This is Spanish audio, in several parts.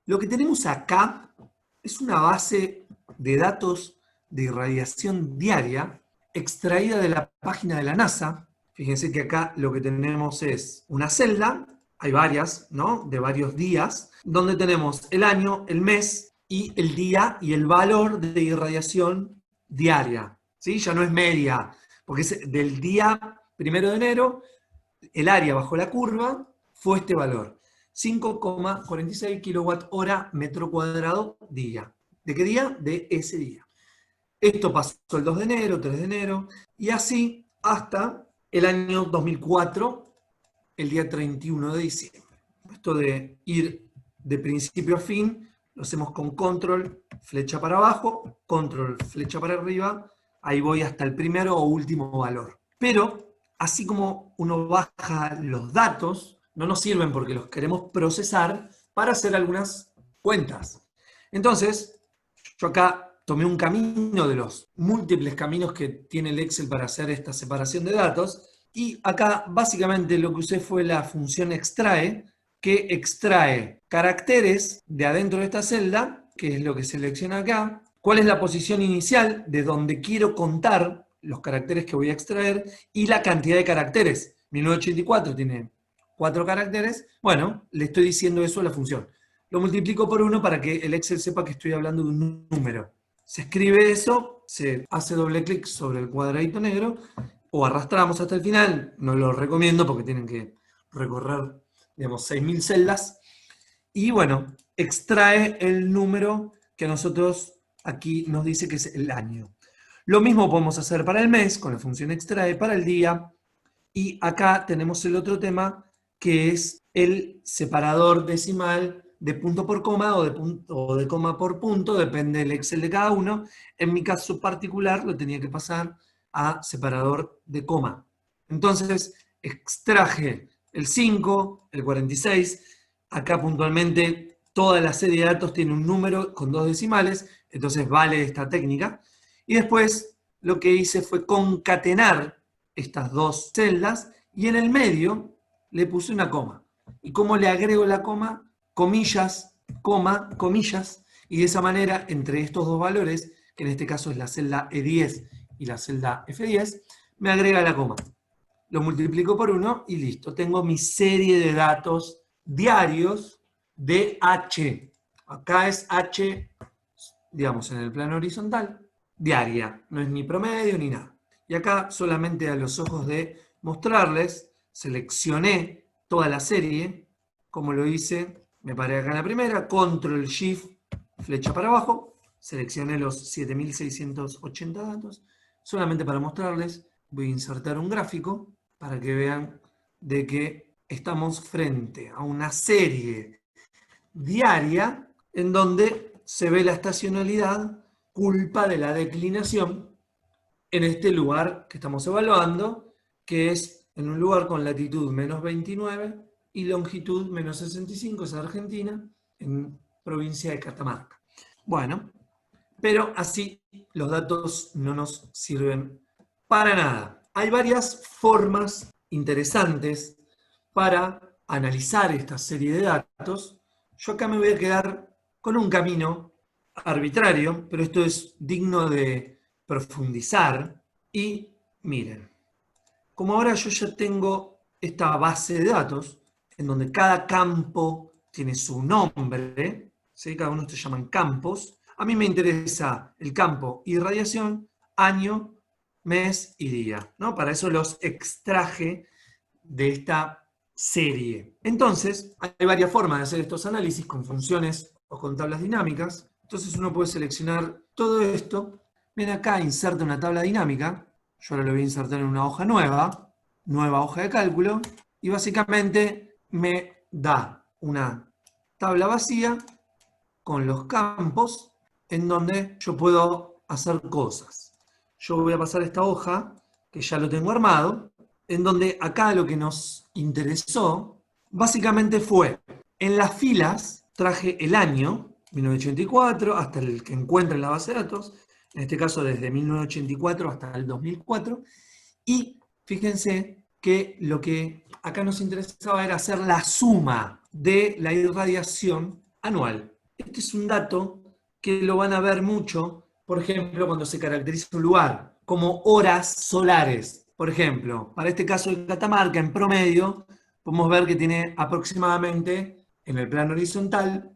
Lo que tenemos acá es una base de datos de irradiación diaria extraída de la página de la NASA. Fíjense que acá lo que tenemos es una celda, hay varias, ¿no? De varios días, donde tenemos el año, el mes y el día y el valor de irradiación diaria. ¿Sí? Ya no es media, porque es del día 1 de enero, el área bajo la curva fue este valor. 5,46 kilowatt hora metro cuadrado día. ¿De qué día? De ese día. Esto pasó el 2 de enero, 3 de enero, y así hasta el año 2004, el día 31 de diciembre. Esto de ir de principio a fin, lo hacemos con control, flecha para abajo, control, flecha para arriba, ahí voy hasta el primero o último valor. Pero, así como uno baja los datos, no nos sirven porque los queremos procesar para hacer algunas cuentas. Entonces, yo acá tomé un camino de los múltiples caminos que tiene el Excel para hacer esta separación de datos, y acá básicamente lo que usé fue la función extrae, que extrae caracteres de adentro de esta celda, que es lo que selecciona acá, cuál es la posición inicial de donde quiero contar los caracteres que voy a extraer y la cantidad de caracteres. 1984 tiene 4 caracteres, bueno, le estoy diciendo eso a la función. Lo multiplico por 1 para que el Excel sepa que estoy hablando de un número. Se escribe eso, se hace doble clic sobre el cuadradito negro, o arrastramos hasta el final, no lo recomiendo porque tienen que recorrer, digamos, 6.000 celdas, y bueno, extrae el número que nosotros aquí nos dice que es el año. Lo mismo podemos hacer para el mes, con la función extrae, para el día, y acá tenemos el otro tema, que es el separador decimal de punto por coma o de coma por punto, depende del Excel de cada uno. En mi caso particular lo tenía que pasar a separador de coma. Entonces extraje el 5, el 46, acá puntualmente toda la serie de datos tiene un número con 2 decimales, entonces vale esta técnica. Y después lo que hice fue concatenar estas dos celdas y en el medio le puse una coma. ¿Y cómo le agrego la coma? Comillas, coma, comillas, y de esa manera entre estos dos valores, que en este caso es la celda E10 y la celda F10, me agrega la coma. Lo multiplico por 1 y listo. Tengo mi serie de datos diarios de H. Acá es H, digamos, en el plano horizontal, diaria. No es ni promedio ni nada. Y acá solamente a los ojos de mostrarles, seleccioné toda la serie, como lo hice, me paré acá en la primera, control shift, flecha para abajo, seleccioné los 7680 datos, solamente para mostrarles, voy a insertar un gráfico para que vean de que estamos frente a una serie diaria en donde se ve la estacionalidad culpa de la declinación en este lugar que estamos evaluando, que es en un lugar con latitud menos 29 y longitud menos 65, es Argentina, en provincia de Catamarca. Bueno, pero así los datos no nos sirven para nada. Hay varias formas interesantes para analizar esta serie de datos. Yo acá me voy a quedar con un camino arbitrario, pero esto es digno de profundizar. Y miren, como ahora yo ya tengo esta base de datos, en donde cada campo tiene su nombre, ¿sí? Cada uno se llaman campos, a mí me interesa el campo irradiación, año, mes y día, ¿no? Para eso los extraje de esta serie. Entonces, hay varias formas de hacer estos análisis con funciones o con tablas dinámicas. Entonces uno puede seleccionar todo esto. Ven acá, inserta una tabla dinámica. Yo ahora lo voy a insertar en una hoja nueva, nueva hoja de cálculo, y básicamente me da una tabla vacía con los campos en donde yo puedo hacer cosas. Yo voy a pasar esta hoja, que ya lo tengo armado, en donde acá lo que nos interesó básicamente fue, en las filas traje el año, 1984, hasta el que encuentre en la base de datos, en este caso desde 1984 hasta el 2004, y fíjense que lo que acá nos interesaba era hacer la suma de la irradiación anual. este es un dato que lo van a ver mucho, por ejemplo, cuando se caracteriza un lugar, como horas solares. Por ejemplo, para este caso de Catamarca, en promedio, podemos ver que tiene aproximadamente, en el plano horizontal,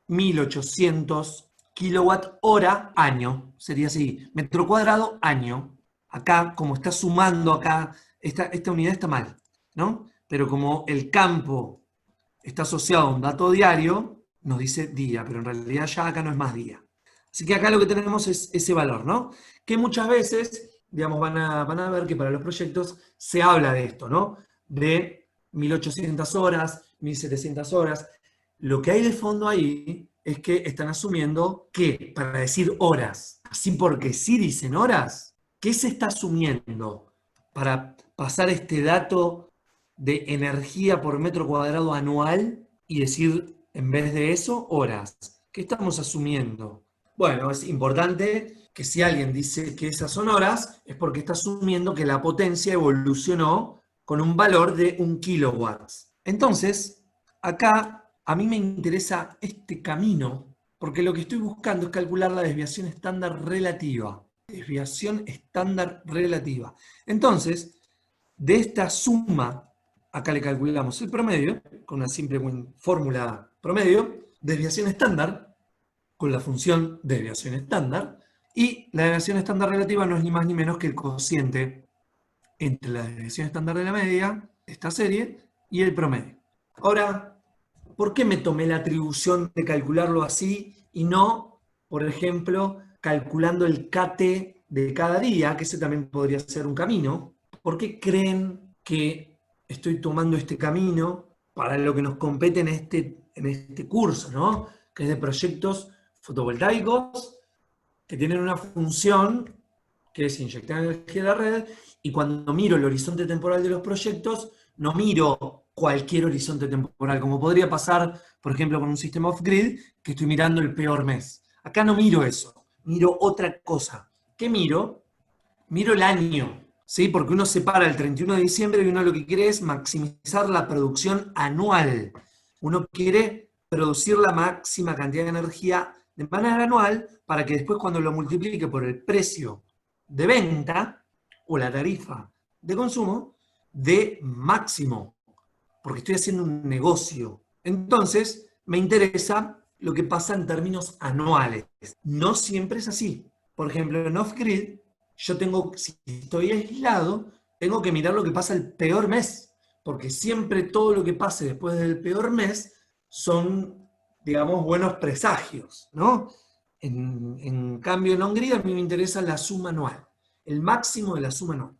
1800 kilowatt hora año. Sería así, metro cuadrado año. Acá, como está sumando acá, esta unidad está mal, ¿no? Pero como el campo está asociado a un dato diario, nos dice día, pero en realidad ya acá no es más día. Así que acá lo que tenemos es ese valor, ¿no? Que muchas veces, digamos, van a ver que para los proyectos se habla de esto, ¿no? De 1800 horas, 1700 horas. Lo que hay de fondo ahí es que están asumiendo que, para decir horas, así porque sí dicen horas, ¿qué se está asumiendo para pasar este dato de energía por metro cuadrado anual y decir, en vez de eso, horas? ¿Qué estamos asumiendo? Bueno, es importante que si alguien dice que esas son horas, es porque está asumiendo que la potencia evolucionó con un valor de 1 kilowatt. Entonces, acá a mí me interesa este camino, porque lo que estoy buscando es calcular la desviación estándar relativa. Desviación estándar relativa. Entonces, de esta suma, acá le calculamos el promedio, con una simple fórmula promedio, desviación estándar, con la función desviación estándar, y la desviación estándar relativa no es ni más ni menos que el cociente entre la desviación estándar de la media, esta serie, y el promedio. Ahora, ¿por qué me tomé la atribución de calcularlo así y no, por ejemplo, calculando el KT de cada día, que ese también podría ser un camino? ¿Por qué creen que estoy tomando este camino para lo que nos compete en este curso, ¿no? Que es de proyectos fotovoltaicos que tienen una función que es inyectar energía a la red, y cuando miro el horizonte temporal de los proyectos, no miro cualquier horizonte temporal, como podría pasar, por ejemplo, con un sistema off-grid, que estoy mirando el peor mes. Acá no miro eso, miro otra cosa. ¿Qué miro? Miro el año, ¿sí? Porque uno separa el 31 de diciembre y uno lo que quiere es maximizar la producción anual. Uno quiere producir la máxima cantidad de energía de manera anual para que después cuando lo multiplique por el precio de venta o la tarifa de consumo, dé máximo, porque estoy haciendo un negocio. Entonces, me interesa lo que pasa en términos anuales. No siempre es así. Por ejemplo, en off-grid, yo tengo, si estoy aislado, tengo que mirar lo que pasa el peor mes, porque siempre todo lo que pase después del peor mes son, digamos, buenos presagios, ¿no? En cambio, en on-grid a mí me interesa la suma anual, el máximo de la suma anual.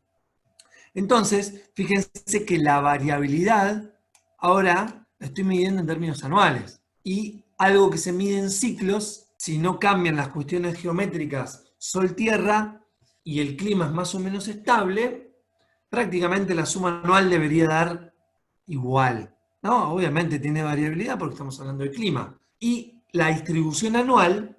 Entonces, fíjense que la variabilidad ahora la estoy midiendo en términos anuales. Y algo que se mide en ciclos, si no cambian las cuestiones geométricas Sol-Tierra y el clima es más o menos estable, prácticamente la suma anual debería dar igual. ¿No? Obviamente tiene variabilidad porque estamos hablando del clima. Y la distribución anual,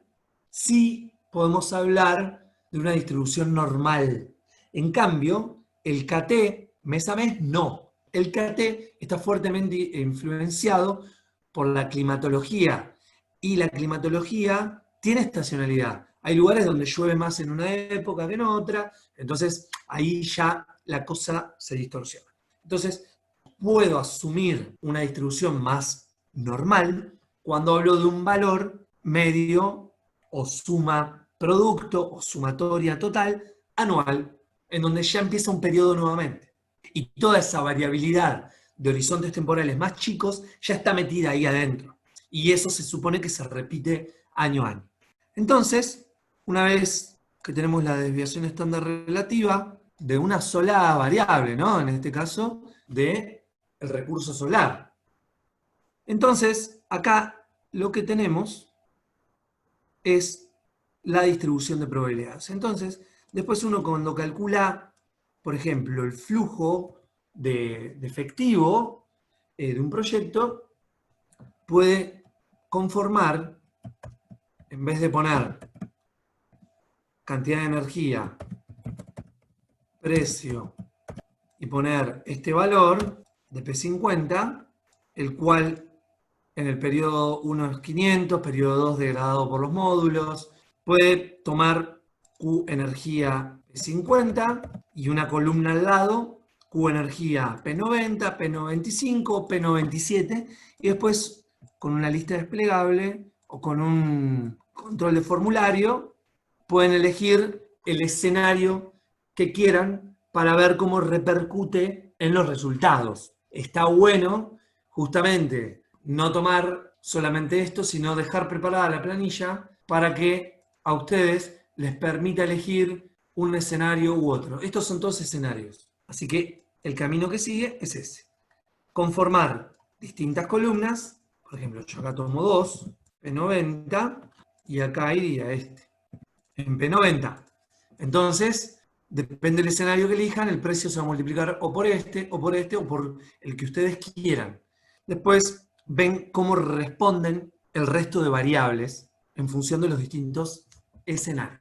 sí podemos hablar de una distribución normal. En cambio, el KT mes a mes no. El KT está fuertemente influenciado por la climatología. Y la climatología tiene estacionalidad. Hay lugares donde llueve más en una época que en otra, entonces ahí ya la cosa se distorsiona. Entonces, puedo asumir una distribución más normal cuando hablo de un valor medio o suma producto o sumatoria total anual, en donde ya empieza un periodo nuevamente. Y toda esa variabilidad de horizontes temporales más chicos ya está metida ahí adentro. Y eso se supone que se repite año a año. Entonces, una vez que tenemos la desviación estándar relativa de una sola variable, ¿no? En este caso, de el recurso solar. Entonces, acá lo que tenemos es la distribución de probabilidades. Entonces, después uno cuando calcula, por ejemplo, el flujo de efectivo de un proyecto, puede conformar, en vez de poner cantidad de energía, precio, y poner este valor de P50, el cual en el periodo 1 es 500, periodo 2 degradado por los módulos. Puede tomar Q energía P50 y una columna al lado, Q energía P90, P95, P97, y después con una lista desplegable o con un control de formulario pueden elegir el escenario que quieran para ver cómo repercute en los resultados. Está bueno justamente no tomar solamente esto, sino dejar preparada la planilla para que a ustedes les permita elegir un escenario u otro. Estos son todos escenarios. Así que el camino que sigue es ese. Conformar distintas columnas. Por ejemplo, yo acá tomo 2, P90, y acá iría este, en P90. Entonces, depende del escenario que elijan, el precio se va a multiplicar o por este, o por este, o por el que ustedes quieran. Después ven cómo responden el resto de variables en función de los distintos escenarios.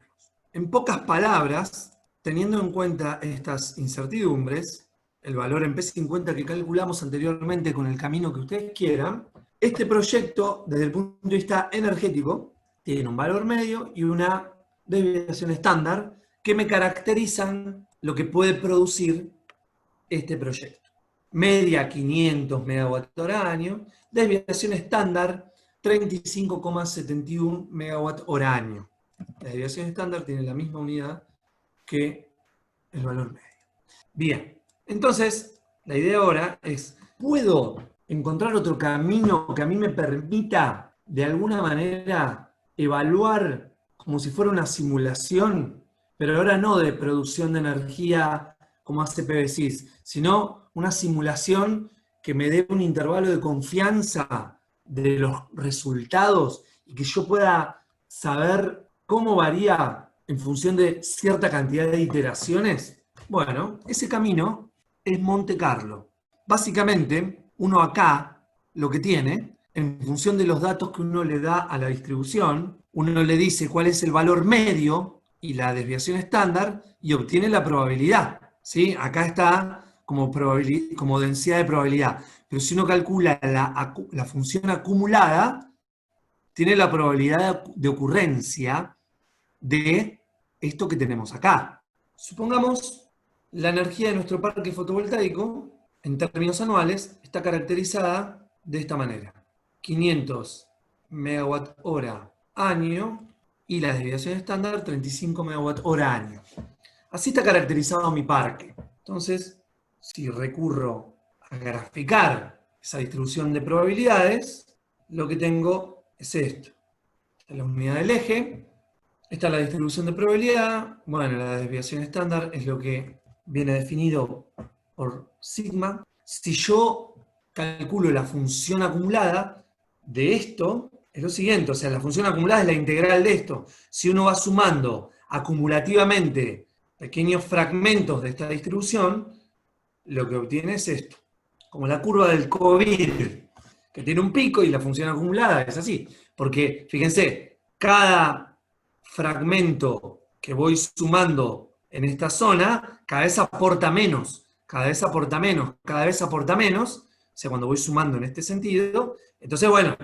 En pocas palabras, teniendo en cuenta estas incertidumbres, el valor en P50 que calculamos anteriormente con el camino que ustedes quieran, este proyecto, desde el punto de vista energético, tiene un valor medio y una desviación estándar que me caracterizan lo que puede producir este proyecto. Media 500 MWh, desviación estándar 35,71 MWh. La desviación estándar tiene la misma unidad que el valor medio. Bien, entonces la idea ahora es, ¿puedo encontrar otro camino que a mí me permita de alguna manera evaluar como si fuera una simulación, pero ahora no de producción de energía como hace PVSys, sino una simulación que me dé un intervalo de confianza de los resultados y que yo pueda saber cómo varía en función de cierta cantidad de iteraciones? Bueno, ese camino es Monte Carlo. Básicamente, uno acá lo que tiene, en función de los datos que uno le da a la distribución, uno le dice cuál es el valor medio y la desviación estándar y obtiene la probabilidad. ¿Sí? Acá está como densidad de probabilidad. Pero si uno calcula la función acumulada, tiene la probabilidad de ocurrencia de esto que tenemos acá. Supongamos la energía de nuestro parque fotovoltaico, en términos anuales, está caracterizada de esta manera. 500 MWh año y la desviación estándar 35 MWh año. Así está caracterizado mi parque. Entonces, si recurro a graficar esa distribución de probabilidades, lo que tengo es esto. Esta es la unidad del eje. Esta es la distribución de probabilidad. Bueno, la desviación estándar es lo que viene definido por sigma. Si yo calculo la función acumulada de esto, es lo siguiente, o sea, la función acumulada es la integral de esto. Si uno va sumando acumulativamente pequeños fragmentos de esta distribución, lo que obtiene es esto. Como la curva del COVID, que tiene un pico y la función acumulada es así. Porque, fíjense, cada fragmento que voy sumando en esta zona, cada vez aporta menos, cada vez aporta menos, cada vez aporta menos, o sea, cuando voy sumando en este sentido, entonces, bueno,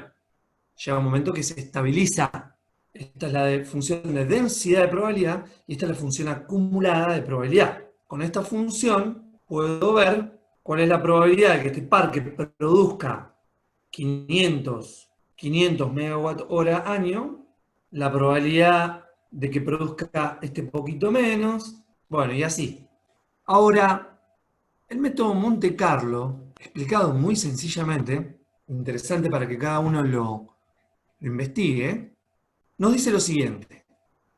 llega un momento que se estabiliza. Esta es la función de densidad de probabilidad y esta es la función acumulada de probabilidad. Con esta función puedo ver cuál es la probabilidad de que este parque produzca 500 MWh año, la probabilidad de que produzca este poquito menos, bueno, y así. Ahora, el método Monte Carlo, explicado muy sencillamente, interesante para que cada uno lo investigue, nos dice lo siguiente.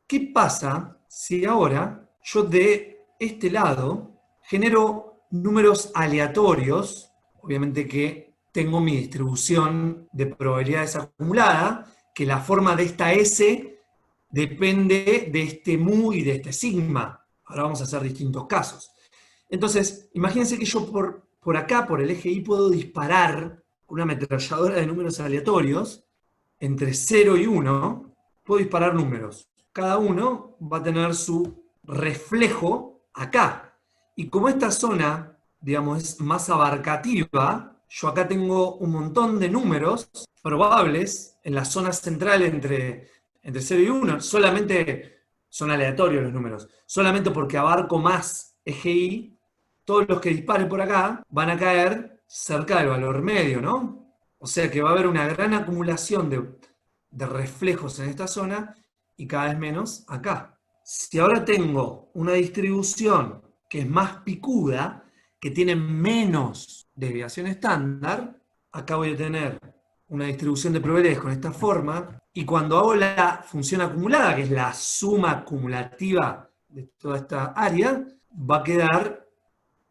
¿Qué pasa si ahora yo de este lado genero números aleatorios? Obviamente que tengo mi distribución de probabilidades acumulada, que la forma de esta S depende de este mu y de este sigma. Ahora vamos a hacer distintos casos. Entonces, imagínense que yo por acá, por el eje Y, puedo disparar una ametralladora de números aleatorios entre 0 y 1, puedo disparar números. Cada uno va a tener su reflejo acá. Y como esta zona, digamos, es más abarcativa, yo acá tengo un montón de números probables en la zona central entre 0 y 1. Solamente son aleatorios los números. Solamente porque abarco más eje Y, todos los que dispare por acá van a caer cerca del valor medio, ¿no? O sea que va a haber una gran acumulación de reflejos en esta zona y cada vez menos acá. Si ahora tengo una distribución que es más picuda, que tiene menos desviación estándar, acá voy a tener una distribución de probabilidades con esta forma, y cuando hago la función acumulada, que es la suma acumulativa de toda esta área, va a quedar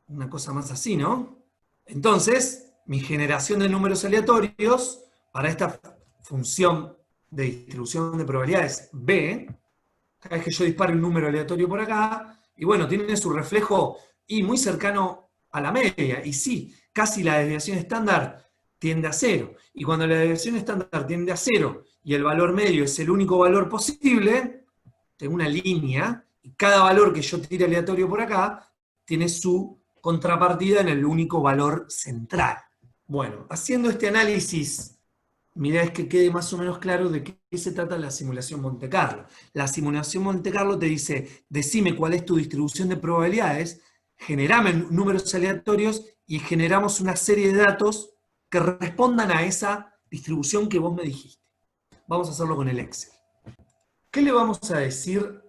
una cosa más así, ¿no? Entonces, mi generación de números aleatorios para esta función de distribución de probabilidades B, cada vez que yo disparo un número aleatorio por acá, y bueno, tiene su reflejo y muy cercano a la media, y sí, casi la desviación estándar tiende a cero. Y cuando la desviación estándar tiende a cero y el valor medio es el único valor posible, tengo una línea, y cada valor que yo tire aleatorio por acá tiene su contrapartida en el único valor central. Bueno, haciendo este análisis, mi idea es que quede más o menos claro de qué se trata la simulación Monte Carlo. La simulación Monte Carlo te dice, decime cuál es tu distribución de probabilidades, generame números aleatorios y generamos una serie de datos que respondan a esa distribución que vos me dijiste. Vamos a hacerlo con el Excel. ¿Qué le vamos a decir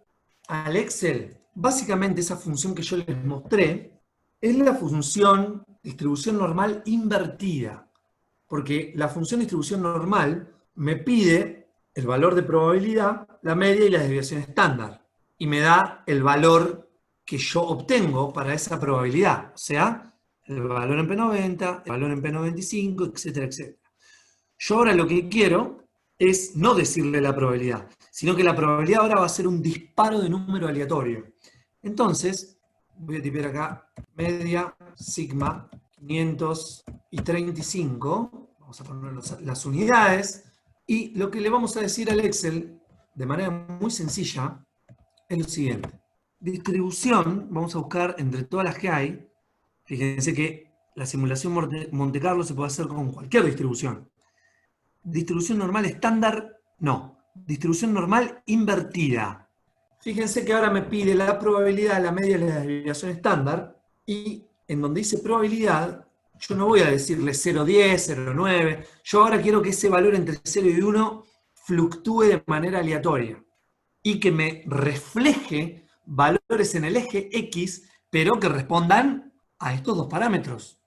al Excel? Básicamente esa función que yo les mostré es la función distribución normal invertida. Porque la función distribución normal me pide el valor de probabilidad, la media y la desviación estándar. Y me da el valor que yo obtengo para esa probabilidad. O sea, el valor en P90, el valor en P95, etcétera, etcétera. Yo ahora lo que quiero es no decirle la probabilidad, sino que la probabilidad ahora va a ser un disparo de número aleatorio. Entonces, voy a tipear acá media, sigma, 535, vamos a poner las unidades, y lo que le vamos a decir al Excel, de manera muy sencilla, es lo siguiente. Distribución, vamos a buscar entre todas las que hay, fíjense que la simulación Monte Carlo se puede hacer con cualquier distribución. Distribución normal estándar, no. Distribución normal invertida. Fíjense que ahora me pide la probabilidad, la media y la desviación estándar, y en donde dice probabilidad, yo no voy a decirle 0,10, 0,9, yo ahora quiero que ese valor entre 0 y 1 fluctúe de manera aleatoria, y que me refleje valores en el eje X, pero que respondan a estos dos parámetros.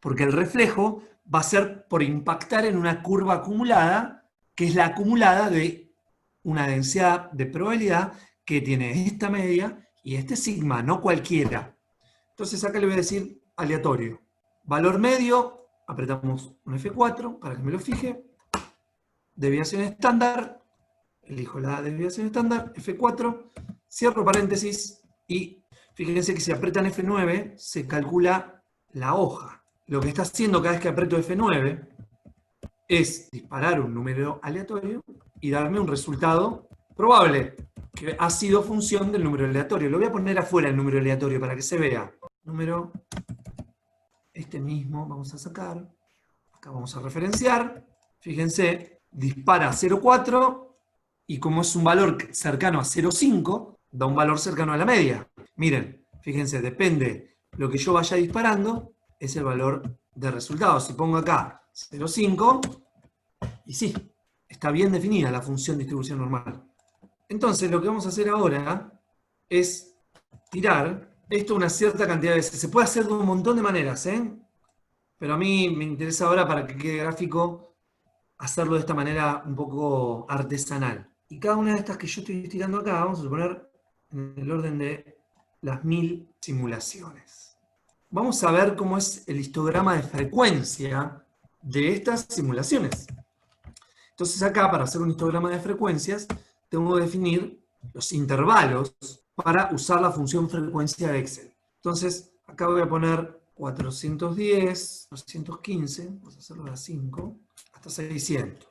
Porque el reflejo va a ser por impactar en una curva acumulada, que es la acumulada de una densidad de probabilidad que tiene esta media y este sigma, no cualquiera. Entonces acá le voy a decir aleatorio. Valor medio, apretamos un F4 para que me lo fije. Desviación estándar, elijo la desviación estándar, F4, cierro paréntesis y fíjense que si apretan F9 se calcula la hoja. Lo que está haciendo cada vez que aprieto F9 es disparar un número aleatorio y darme un resultado probable, que ha sido función del número aleatorio. Lo voy a poner afuera el número aleatorio para que se vea. Número, este mismo, vamos a sacar. Acá vamos a referenciar. Fíjense, dispara 0,4 y como es un valor cercano a 0,5, da un valor cercano a la media. Miren, fíjense, depende lo que yo vaya disparando, es el valor de resultado. Si pongo acá 0,5, y sí, está bien definida la función distribución normal. Entonces, lo que vamos a hacer ahora es tirar esto una cierta cantidad de veces. Se puede hacer de un montón de maneras, pero a mí me interesa ahora, para que quede gráfico, hacerlo de esta manera un poco artesanal. Y cada una de estas que yo estoy tirando acá, vamos a suponer en el orden de las 1000 simulaciones. Vamos a ver cómo es el histograma de frecuencia de estas simulaciones. Entonces acá, para hacer un histograma de frecuencias, tengo que definir los intervalos para usar la función frecuencia de Excel. Entonces, acá voy a poner 410, 415, vamos a hacerlo a 5, hasta 600.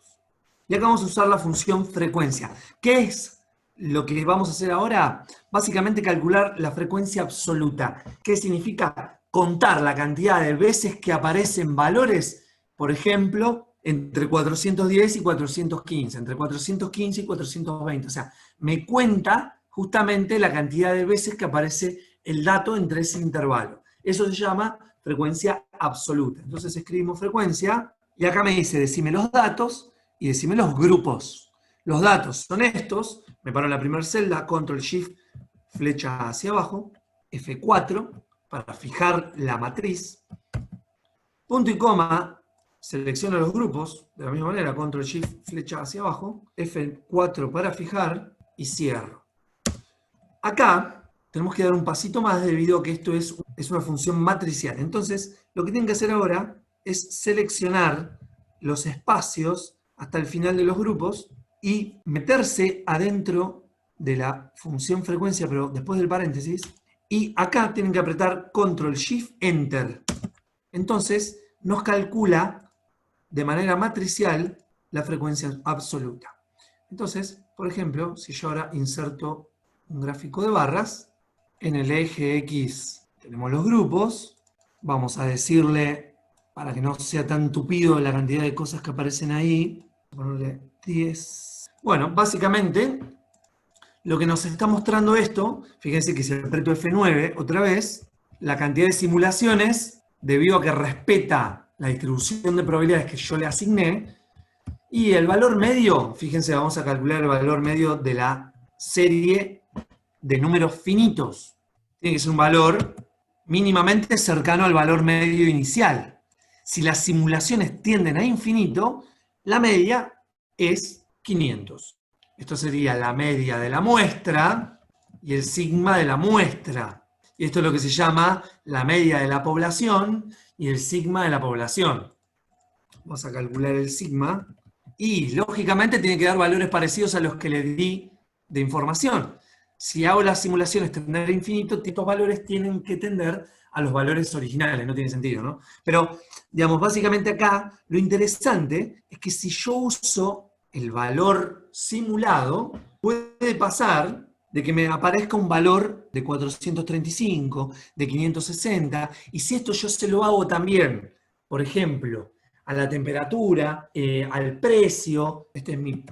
Y acá vamos a usar la función frecuencia. ¿Qué es lo que vamos a hacer ahora? Básicamente calcular la frecuencia absoluta. ¿Qué significa? contar la cantidad de veces que aparecen valores, por ejemplo, entre 410 y 415, entre 415 y 420. O sea, me cuenta justamente la cantidad de veces que aparece el dato entre ese intervalo. Eso se llama frecuencia absoluta. Entonces escribimos frecuencia, y acá me dice, decime los datos y decime los grupos. Los datos son estos, me paro en la primera celda, control shift, flecha hacia abajo, F4, para fijar la matriz, punto y coma, selecciono los grupos, de la misma manera, control shift, flecha hacia abajo, F4 para fijar, y cierro. Acá tenemos que dar un pasito más debido a que esto es una función matricial. Entonces, lo que tienen que hacer ahora es seleccionar los espacios hasta el final de los grupos y meterse adentro de la función frecuencia, pero después del paréntesis, y acá tienen que apretar Control Shift Enter. Entonces, nos calcula de manera matricial la frecuencia absoluta. Entonces, por ejemplo, si yo ahora inserto un gráfico de barras, en el eje X tenemos los grupos, vamos a decirle, para que no sea tan tupido la cantidad de cosas que aparecen ahí, ponerle 10. Bueno, básicamente, lo que nos está mostrando esto, fíjense que si aprieto F9 otra vez, la cantidad de simulaciones, debido a que respeta la distribución de probabilidades que yo le asigné, y el valor medio, fíjense, vamos a calcular el valor medio de la serie de números finitos. Tiene que ser un valor mínimamente cercano al valor medio inicial. Si las simulaciones tienden a infinito, la media es 500. Esto sería la media de la muestra y el sigma de la muestra. Y esto es lo que se llama la media de la población y el sigma de la población. Vamos a calcular el sigma. Y, lógicamente, tiene que dar valores parecidos a los que le di de información. Si hago las simulaciones tender a infinito, estos valores tienen que tender a los valores originales, no tiene sentido, ¿no? Pero, digamos, básicamente acá, lo interesante es que si yo uso el valor simulado, puede pasar de que me aparezca un valor de 435, de 560, y si esto yo se lo hago también, por ejemplo, a la temperatura, al precio, este es mi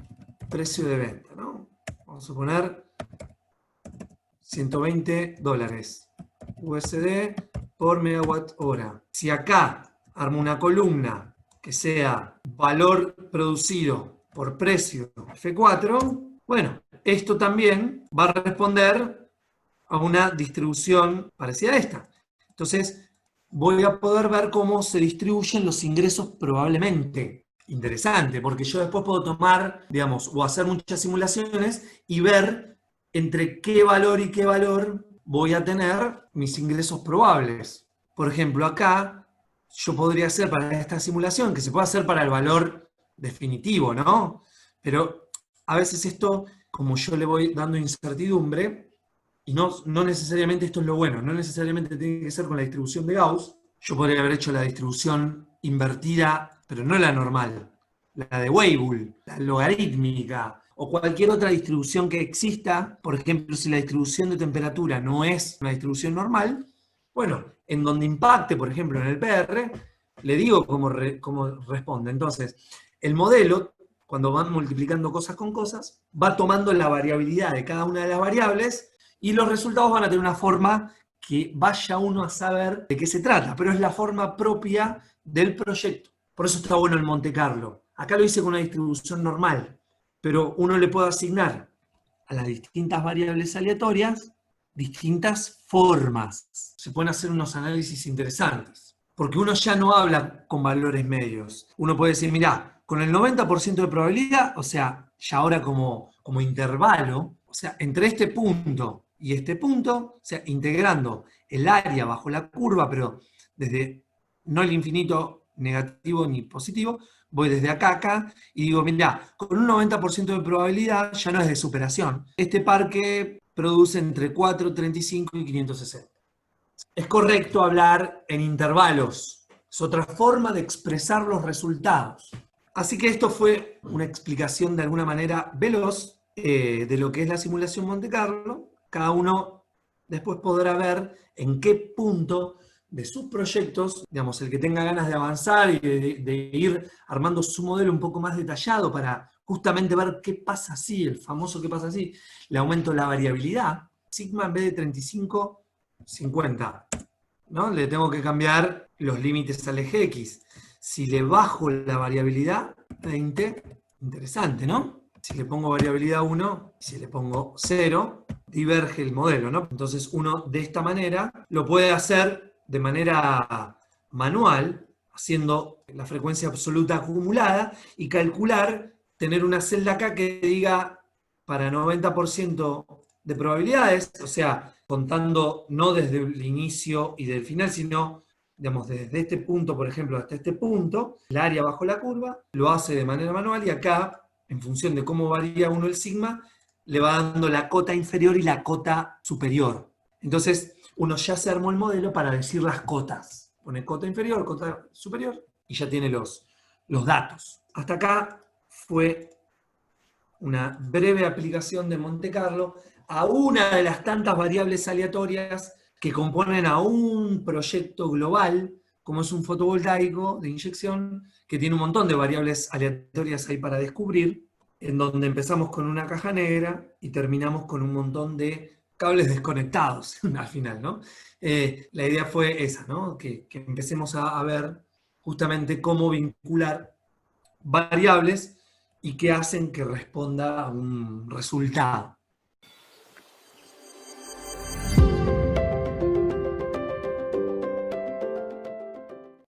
precio de venta, ¿no? Vamos a poner $120 USD por megawatt hora. Si acá armo una columna que sea valor producido por precio F4, bueno, esto también va a responder a una distribución parecida a esta. Entonces, voy a poder ver cómo se distribuyen los ingresos probablemente. Interesante, porque yo después puedo tomar, digamos, o hacer muchas simulaciones y ver entre qué valor y qué valor voy a tener mis ingresos probables. Por ejemplo, acá yo podría hacer para esta simulación, que se puede hacer para el valor definitivo, ¿no? Pero a veces esto, como yo le voy dando incertidumbre, y no necesariamente esto es lo bueno, no necesariamente tiene que ser con la distribución de Gauss. Yo podría haber hecho la distribución invertida, pero no la normal, la de Weibull, la logarítmica, o cualquier otra distribución que exista. Por ejemplo, si la distribución de temperatura no es una distribución normal, bueno, en donde impacte, por ejemplo, en el PR, le digo cómo responde. Entonces, el modelo, cuando van multiplicando cosas con cosas, va tomando la variabilidad de cada una de las variables, y los resultados van a tener una forma que vaya uno a saber de qué se trata, pero es la forma propia del proyecto. Por eso está bueno el Monte Carlo. Acá lo hice con una distribución normal, pero uno le puede asignar a las distintas variables aleatorias distintas formas. Se pueden hacer unos análisis interesantes, porque uno ya no habla con valores medios. Uno puede decir, mirá, con el 90% de probabilidad, o sea, ya ahora como intervalo, o sea, entre este punto y este punto, o sea, integrando el área bajo la curva, pero desde no el infinito negativo ni positivo, voy desde acá a acá y digo, mirá, con un 90% de probabilidad ya no es de superación. Este parque produce entre 435 y 560. Es correcto hablar en intervalos. Es otra forma de expresar los resultados. Así que esto fue una explicación de alguna manera veloz de lo que es la simulación Monte Carlo. Cada uno después podrá ver en qué punto de sus proyectos, digamos, el que tenga ganas de avanzar y de ir armando su modelo un poco más detallado para justamente ver qué pasa así, el famoso qué pasa así, le aumento la variabilidad, sigma en vez de 35, 50, ¿no? Le tengo que cambiar los límites al eje X. Si le bajo la variabilidad, 20, interesante, ¿no? Si le pongo variabilidad 1, si le pongo 0, diverge el modelo, ¿no? Entonces uno de esta manera lo puede hacer de manera manual, haciendo la frecuencia absoluta acumulada y calcular, tener una celda acá que diga para 90% de probabilidades, o sea, contando no desde el inicio y del final, sino digamos, desde este punto, por ejemplo, hasta este punto, el área bajo la curva, lo hace de manera manual y acá, en función de cómo varía uno el sigma, le va dando la cota inferior y la cota superior. Entonces, uno ya se armó el modelo para decir las cotas. Pone cota inferior, cota superior y ya tiene los datos. Hasta acá fue una breve aplicación de Monte Carlo a una de las tantas variables aleatorias que componen a un proyecto global, como es un fotovoltaico de inyección, que tiene un montón de variables aleatorias ahí para descubrir, en donde empezamos con una caja negra y terminamos con un montón de cables desconectados al final, ¿no? La idea fue esa, ¿no? Que empecemos a ver justamente cómo vincular variables y que hacen que responda a un resultado.